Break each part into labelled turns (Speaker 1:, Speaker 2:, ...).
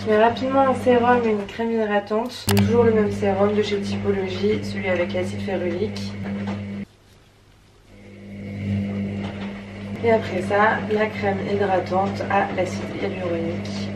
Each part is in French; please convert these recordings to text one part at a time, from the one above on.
Speaker 1: Je mets rapidement un sérum et une crème hydratante. Toujours le même sérum de chez Typologie, celui avec l'acide férulique. Et après ça, la crème hydratante à l'acide hyaluronique.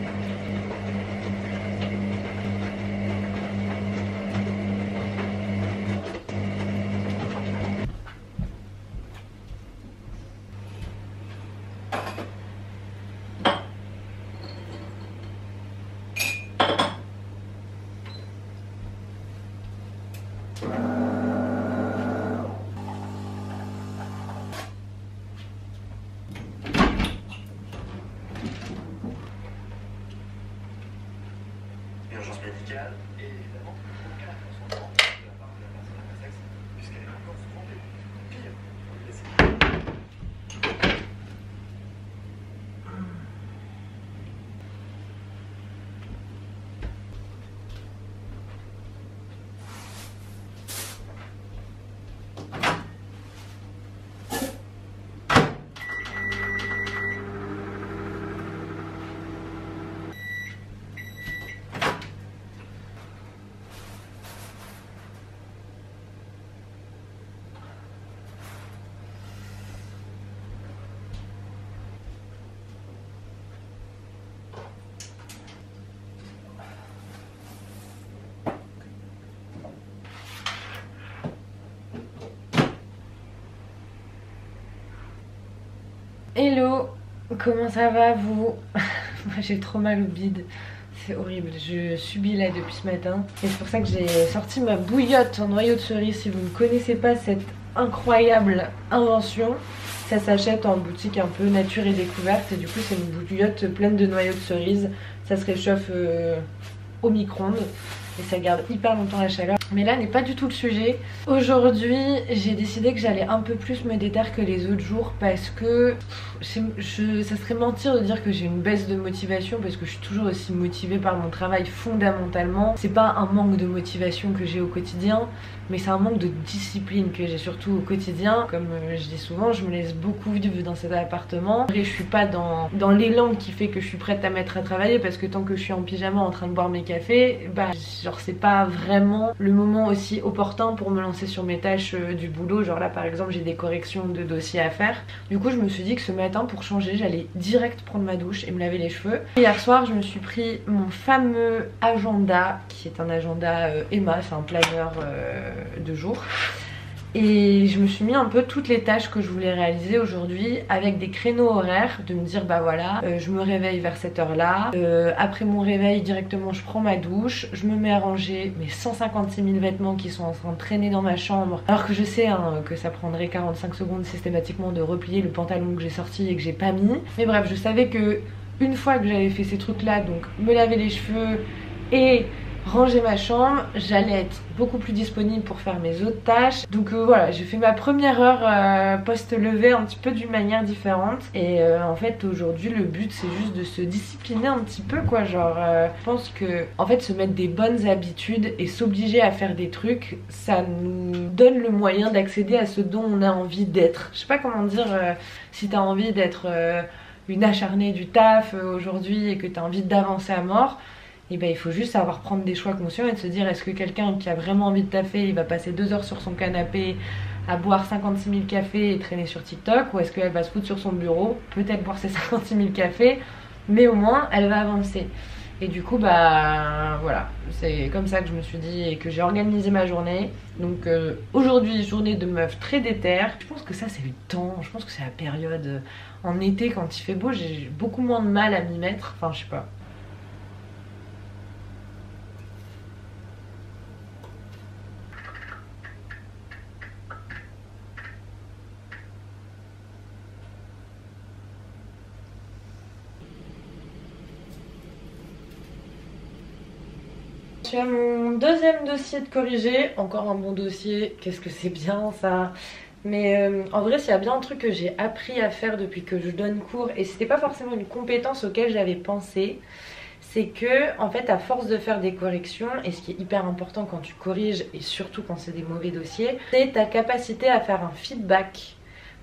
Speaker 2: Urgence médicale et évidemment aucun consentement de la part de la personne à sexe puisqu'elle est encore sous tromper. Pire, on lui laisse.
Speaker 1: Hello, comment ça va vous? Moi j'ai trop mal au bide, c'est horrible, je subis là depuis ce matin. Et c'est pour ça que j'ai sorti ma bouillotte en noyau de cerise. Si vous ne connaissez pas cette incroyable invention, ça s'achète en boutique un peu nature et découverte. Et du coup c'est une bouillotte pleine de noyaux de cerise. Ça se réchauffe au micro-ondes et ça garde hyper longtemps la chaleur. Mais là n'est pas du tout le sujet. Aujourd'hui j'ai décidé que j'allais un peu plus me déterre que les autres jours parce que ça serait mentir de dire que j'ai une baisse de motivation parce que je suis toujours aussi motivée par mon travail fondamentalement. C'est pas un manque de motivation que j'ai au quotidien, mais c'est un manque de discipline que j'ai surtout au quotidien. Comme je dis souvent, je me laisse beaucoup vivre dans cet appartement. Et je suis pas dans l'élan qui fait que je suis prête à mettre à travailler parce que tant que je suis en pyjama en train de boire mes cafés, bah genre c'est pas vraiment le moment aussi opportun pour me lancer sur mes tâches du boulot. Genre là par exemple j'ai des corrections de dossiers à faire. Du coup je me suis dit que ce matin pour changer j'allais direct prendre ma douche et me laver les cheveux. Hier soir je me suis pris mon fameux agenda qui est un agenda Emma, c'est un planeur de jour. Et je me suis mis un peu toutes les tâches que je voulais réaliser aujourd'hui avec des créneaux horaires, de me dire bah voilà, je me réveille vers cette heure là, après mon réveil directement je prends ma douche, je me mets à ranger mes 156 000 vêtements qui sont en train de traîner dans ma chambre, alors que je sais hein, que ça prendrait 45 secondes systématiquement de replier le pantalon que j'ai sorti et que j'ai pas mis. Mais bref, je savais que une fois que j'avais fait ces trucs là, donc me laver les cheveux et ranger ma chambre, j'allais être beaucoup plus disponible pour faire mes autres tâches. Donc voilà, j'ai fait ma première heure post-lever un petit peu d'une manière différente. Et en fait aujourd'hui le but c'est juste de se discipliner un petit peu quoi. Genre je pense que en fait se mettre des bonnes habitudes et s'obliger à faire des trucs, ça nous donne le moyen d'accéder à ce dont on a envie d'être. Je sais pas comment dire, si t'as envie d'être une acharnée du taf aujourd'hui et que t'as envie d'avancer à mort, et ben il faut juste savoir prendre des choix conscients et de se dire est-ce que quelqu'un qui a vraiment envie de taffer, il va passer 2 heures sur son canapé à boire 56 000 cafés et traîner sur TikTok, ou est-ce qu'elle va se foutre sur son bureau, peut-être boire ses 56 000 cafés, mais au moins elle va avancer. Et du coup bah voilà, c'est comme ça que je me suis dit et que j'ai organisé ma journée. Donc aujourd'hui journée de meuf très déter. Je pense que ça c'est le temps, je pense que c'est la période en été quand il fait beau, j'ai beaucoup moins de mal à m'y mettre, enfin je sais pas. Je suis à mon deuxième dossier de corriger, encore un bon dossier, qu'est-ce que c'est bien ça. Mais en vrai s'il y a bien un truc que j'ai appris à faire depuis que je donne cours, et c'était pas forcément une compétence auquel j'avais pensé, c'est que en fait à force de faire des corrections, et ce qui est hyper important quand tu corriges et surtout quand c'est des mauvais dossiers, c'est ta capacité à faire un feedback,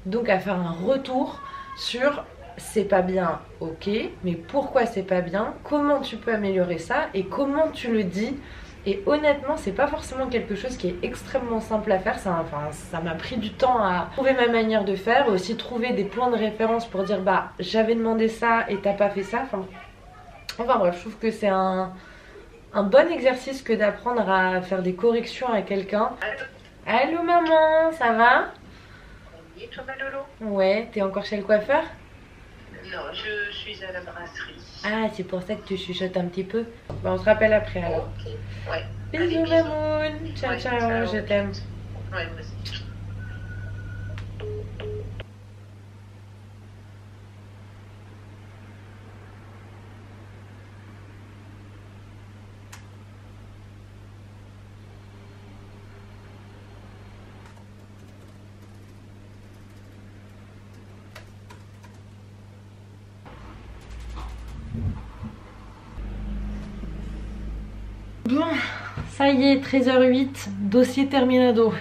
Speaker 1: donc à faire un retour sur c'est pas bien, ok, mais pourquoi c'est pas bien, comment tu peux améliorer ça et comment tu le dis. Et honnêtement c'est pas forcément quelque chose qui est extrêmement simple à faire, ça m'a pris du temps à trouver ma manière de faire, aussi trouver des points de référence pour dire bah j'avais demandé ça et t'as pas fait ça, enfin bref, je trouve que c'est un bon exercice que d'apprendre à faire des corrections à quelqu'un. Allô maman, ça va?
Speaker 3: Oui, toi ma Lolo?
Speaker 1: Ouais, t'es encore chez le coiffeur?
Speaker 3: Non, je suis à la brasserie.
Speaker 1: Ah, c'est pour ça que tu chuchotes un petit peu. Bon, on se rappelle après alors.
Speaker 3: Ok, ouais.
Speaker 1: Bisous
Speaker 3: Allez,
Speaker 1: mamoun. Ciao
Speaker 3: Ouais,
Speaker 1: ciao,
Speaker 3: ciao.
Speaker 1: je t'aime.
Speaker 3: Ouais, moi aussi.
Speaker 1: Bon, ça y est, 13h08, dossier terminado.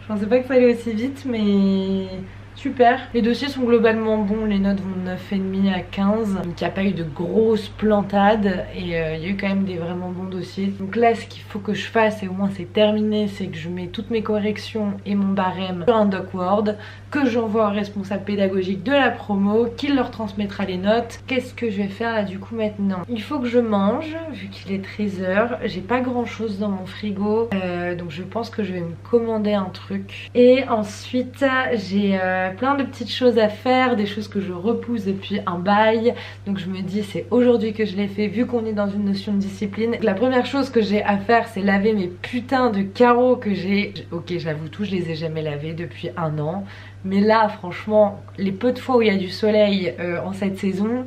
Speaker 1: Je pensais pas que ça allait aussi vite, mais super. Les dossiers sont globalement bons, les notes vont de 9,5 à 15. Donc il n'y a pas eu de grosses plantades et il y a eu quand même des vraiment bons dossiers. Donc là, ce qu'il faut que je fasse, et au moins c'est terminé, c'est que je mets toutes mes corrections et mon barème sur un doc Word, que j'envoie au responsable pédagogique de la promo, qui leur transmettra les notes. Qu'est-ce que je vais faire là du coup maintenant? Il faut que je mange, vu qu'il est 13h. J'ai pas grand chose dans mon frigo, donc je pense que je vais me commander un truc. Et ensuite j'ai plein de petites choses à faire, des choses que je repousse depuis un bail. Donc je me dis c'est aujourd'hui que je l'ai fait, vu qu'on est dans une notion de discipline. La première chose que j'ai à faire, c'est laver mes putains de carreaux que j'ai. Ok, j'avoue tout, je les ai jamais lavés depuis un an. Mais là franchement, les peu de fois où il y a du soleil en cette saison,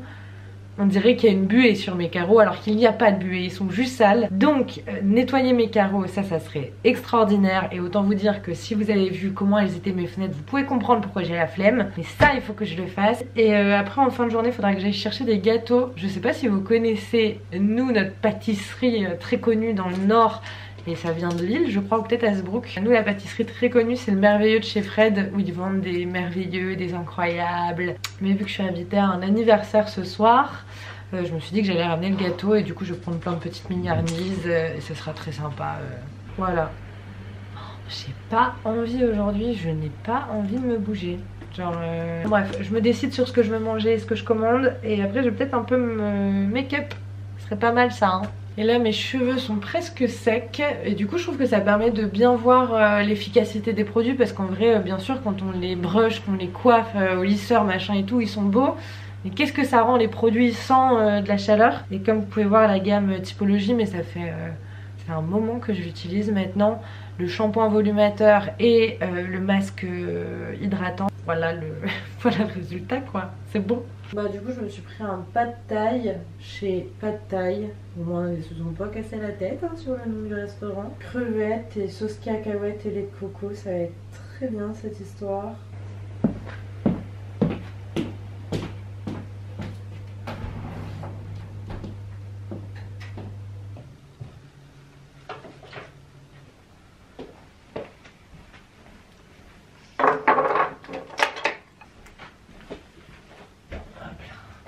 Speaker 1: On dirait qu'il y a une buée sur mes carreaux alors qu'il n'y a pas de buée, ils sont juste sales. Donc nettoyer mes carreaux, ça serait extraordinaire. Et autant vous dire que si vous avez vu comment elles étaient mes fenêtres, vous pouvez comprendre pourquoi j'ai la flemme. Mais ça, il faut que je le fasse. Et après en fin de journée, il faudra que j'aille chercher des gâteaux. Je sais pas si vous connaissez, nous, notre pâtisserie très connue dans le nord. Et ça vient de Lille, je crois, ou peut-être Hasbrook. Nous, la pâtisserie très connue, c'est le Merveilleux de chez Fred, où ils vendent des merveilleux, des incroyables. Mais vu que je suis invitée à un anniversaire ce soir, je me suis dit que j'allais ramener le gâteau. Et du coup, je vais prendre plein de petites mignardises. Et ce sera très sympa. Voilà. J'ai pas envie aujourd'hui, je n'ai pas envie de me bouger. Genre, bref, je me décide sur ce que je veux manger et ce que je commande. Et après, je vais peut-être un peu me make-up. Ce serait pas mal ça, hein. Et là mes cheveux sont presque secs et du coup je trouve que ça permet de bien voir l'efficacité des produits, parce qu'en vrai bien sûr quand on les brush, qu'on les coiffe au lisseur machin et tout, ils sont beaux. Mais qu'est-ce que ça rend les produits sans de la chaleur. Et comme vous pouvez voir la gamme Typologie, mais ça fait un moment que je l'utilise maintenant. Le shampoing volumateur et le masque hydratant. Voilà voilà le résultat quoi, c'est bon. Bah du coup je me suis pris un pad thaï chez Pad Thaï. Au moins ils se sont pas cassé la tête hein, sur le nom du restaurant. Crevettes et sauce cacahuète et lait de coco, ça va être très bien cette histoire.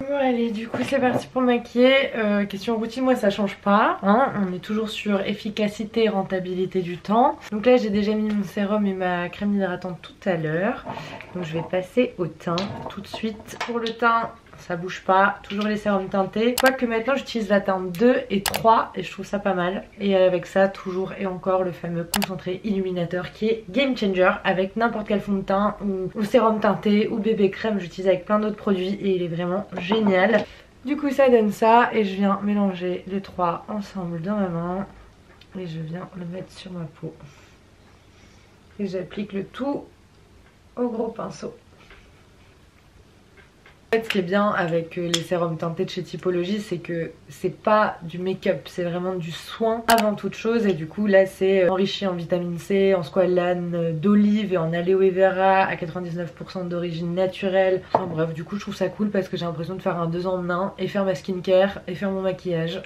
Speaker 1: Bon allez, du coup c'est parti pour maquiller. Question routine, moi ça change pas hein. On est toujours sur efficacité et rentabilité du temps. Donc là j'ai déjà mis mon sérum et ma crème hydratante tout à l'heure. Donc je vais passer au teint tout de suite. Pour le teint ça bouge pas, toujours les sérums teintés. Quoique maintenant j'utilise la teinte 2 et 3 et je trouve ça pas mal. Et avec ça toujours et encore le fameux concentré illuminateur qui est game changer avec n'importe quel fond de teint ou sérum teinté ou bébé crème. J'utilise avec plein d'autres produits et il est vraiment génial. Du coup ça donne ça et je viens mélanger les trois ensemble dans ma main et je viens le mettre sur ma peau. Et j'applique le tout au gros pinceau. En fait, ce qui est bien avec les sérums teintés de chez Typologie, c'est que c'est pas du make-up, c'est vraiment du soin avant toute chose. Et du coup là c'est enrichi en vitamine C, en squalane d'olive et en aloe vera à 99% d'origine naturelle. Enfin bref, du coup je trouve ça cool parce que j'ai l'impression de faire un 2 en 1 et faire ma skincare et faire mon maquillage.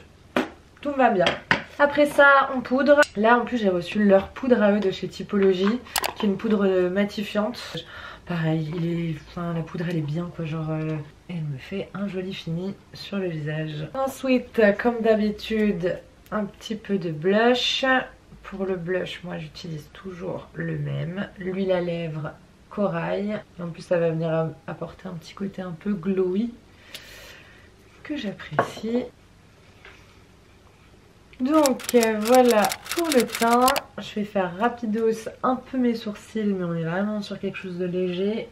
Speaker 1: Tout va bien. Après ça on poudre. Là en plus j'ai reçu leur poudre à eux de chez Typologie, qui est une poudre matifiante. Pareil, la poudre elle est bien quoi, genre elle me fait un joli fini sur le visage. Ensuite comme d'habitude un petit peu de blush. Pour le blush moi j'utilise toujours le même, l'huile à lèvres corail. Et en plus ça va venir apporter un petit côté un peu glowy que j'apprécie. Donc voilà pour le teint. Je vais faire rapidos un peu mes sourcils, mais on est vraiment sur quelque chose de léger.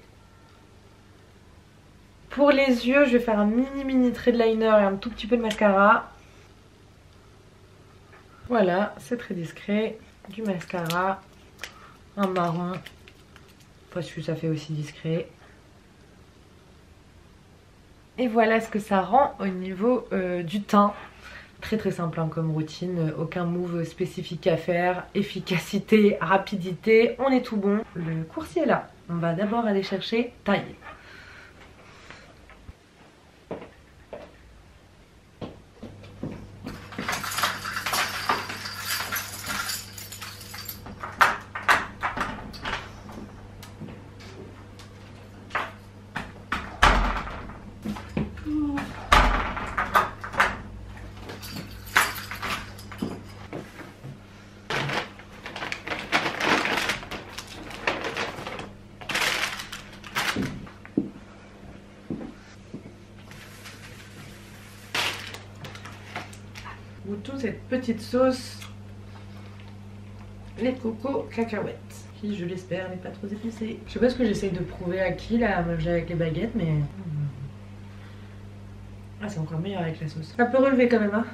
Speaker 1: Pour les yeux je vais faire un mini trait de liner et un tout petit peu de mascara. Voilà, c'est très discret. Du mascara, un marron parce que ça fait aussi discret. Et voilà ce que ça rend au niveau du teint. Très simple hein, comme routine, aucun move spécifique à faire, efficacité, rapidité, on est tout bon. Le coursier est là, on va d'abord aller chercher taille. Goûtons cette petite sauce lait de coco cacahuète, qui je l'espère n'est pas trop épicée. Je sais pas ce que j'essaye de prouver à qui là, à manger avec les baguettes, mais ah c'est encore meilleur avec la sauce. Ça peut relever quand même hein.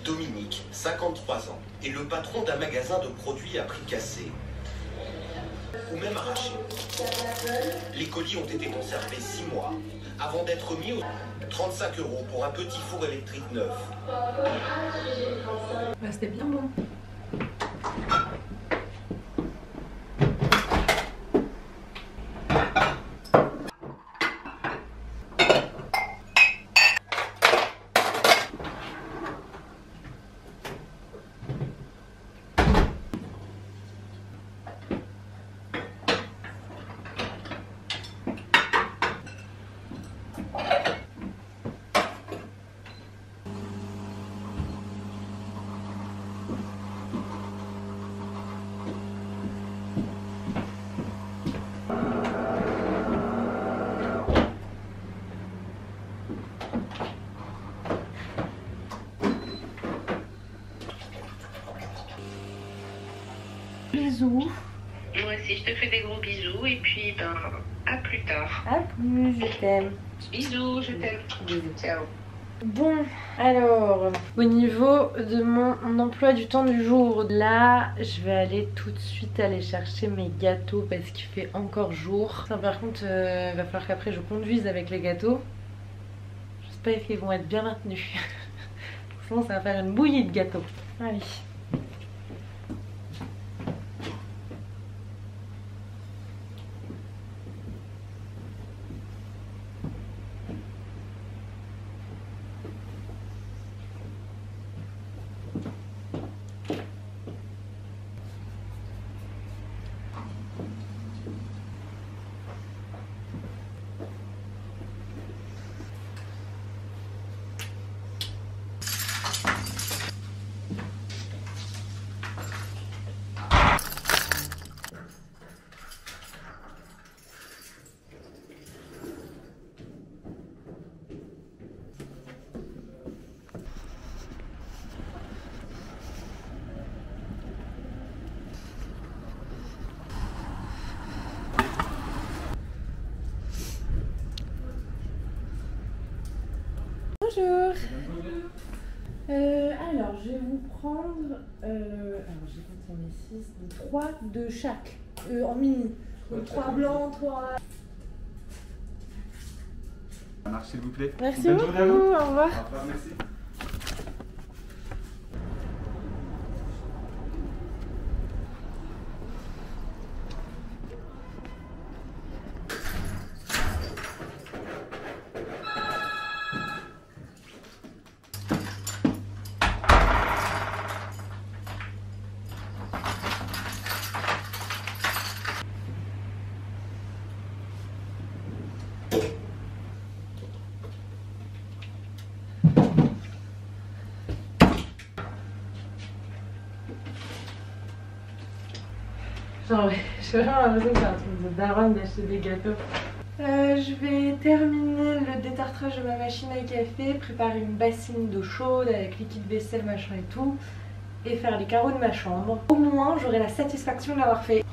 Speaker 4: Dominique, 53 ans, est le patron d'un magasin de produits à prix cassé ou même arraché. Les colis ont été conservés 6 mois avant d'être mis au 35 € pour un petit four électrique neuf.
Speaker 1: Bah, c'était bien bon. Bisous.
Speaker 3: Moi aussi, je te fais des gros bisous et puis ben à plus tard.
Speaker 1: À plus, je t'aime.
Speaker 3: Bisous, je t'aime.
Speaker 1: Bisous.
Speaker 3: Ciao.
Speaker 1: Bon, alors, au niveau de mon emploi du temps du jour, là, je vais aller tout de suite aller chercher mes gâteaux parce qu'il fait encore jour. Ça, par contre, il va falloir qu'après je conduise avec les gâteaux. J'espère qu'ils vont être bien maintenus. Sinon, ça va faire une bouillie de gâteaux. Allez. Bonjour. Alors, je vais vous prendre. Alors, j'ai compté 6, 3 de chaque. En mini. Donc, 3 blancs, 3.
Speaker 5: Ça marche, s'il vous plaît.
Speaker 1: Merci
Speaker 5: Bonne
Speaker 1: beaucoup.
Speaker 5: journée à vous.
Speaker 1: Au revoir.
Speaker 5: Au revoir, merci.
Speaker 1: Genre, j'ai vraiment l'impression que c'est un truc de daronne d'acheter des gâteaux. Je vais terminer le détartrage de ma machine à café, préparer une bassine d'eau chaude avec liquide vaisselle, machin et tout, et faire les carreaux de ma chambre. Au moins, j'aurai la satisfaction de l'avoir fait.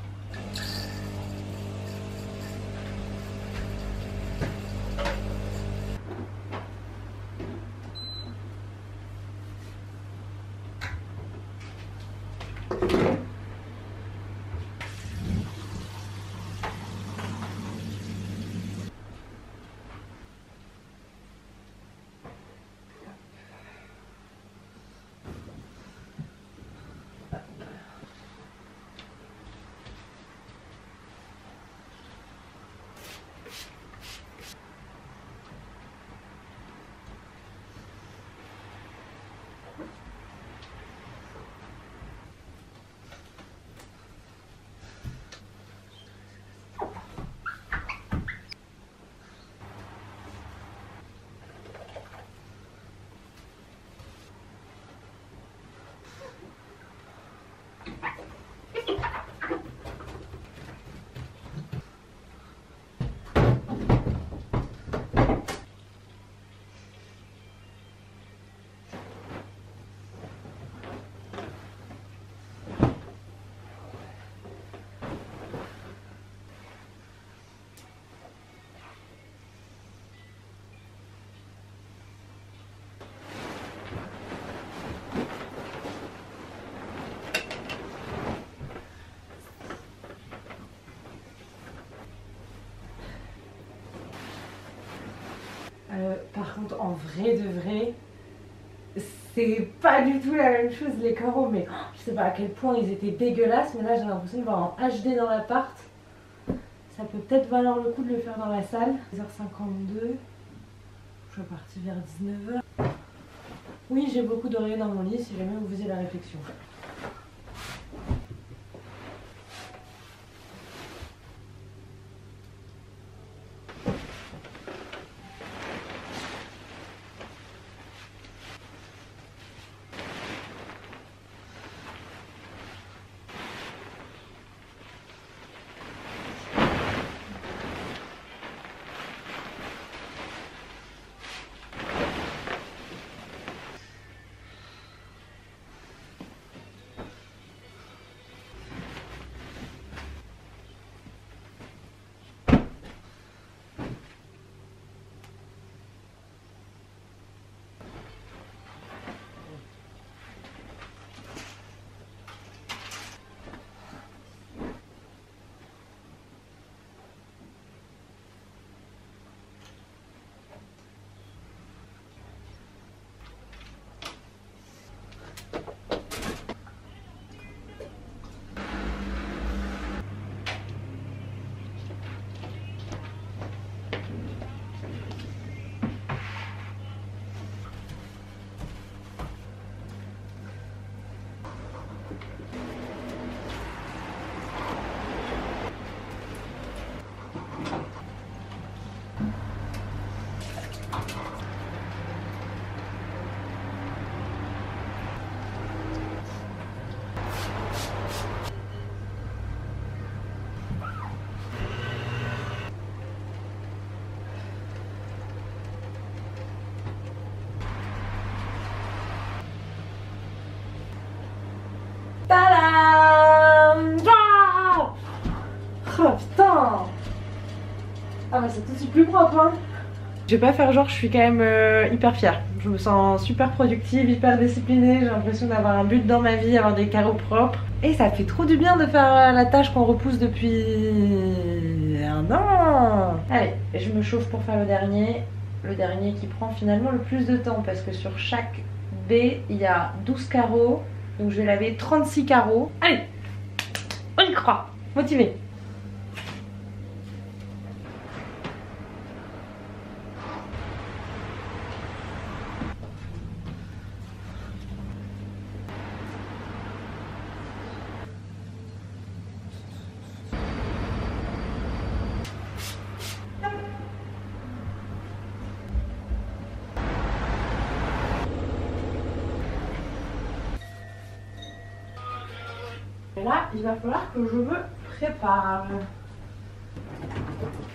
Speaker 1: Par contre, en vrai de vrai, c'est pas du tout la même chose les carreaux, mais je sais pas à quel point ils étaient dégueulasses, mais là j'ai l'impression de voir en HD dans l'appart. Ça peut peut-être valoir le coup de le faire dans la salle. 10h52, je suis partie vers 19h. Oui, j'ai beaucoup d'oreillers dans mon lit si jamais vous faisiez la réflexion. Tadam! Ah oh putain! Ah bah c'est tout de suite plus propre hein. Je vais pas faire genre, je suis quand même hyper fière. Je me sens super productive, hyper disciplinée. J'ai l'impression d'avoir un but dans ma vie, avoir des carreaux propres. Et ça fait trop du bien de faire la tâche qu'on repousse depuis un an. Allez, je me chauffe pour faire le dernier. Le dernier qui prend finalement le plus de temps parce que sur chaque baie, il y a 12 carreaux. Donc je vais laver 36 carreaux. Allez, on y croit, motivé. Là, il va falloir que je me prépare.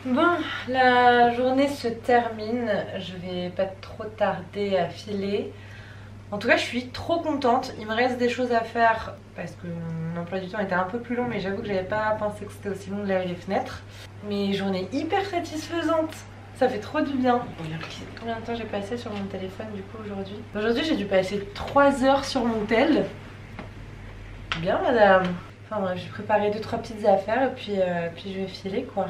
Speaker 1: Bon, la journée se termine. Je vais pas trop tarder à filer. En tout cas, je suis trop contente. Il me reste des choses à faire parce que mon emploi du temps était un peu plus long, mais j'avoue que j'avais pas pensé que c'était aussi long de laver les fenêtres. Mais journée hyper satisfaisante. Ça fait trop du bien. Combien de temps j'ai passé sur mon téléphone du coup aujourd'hui? Aujourd'hui, j'ai dû passer 3 heures sur mon tel. Bien madame. Enfin bref, j'ai préparé 2-3 petites affaires et puis je vais filer quoi.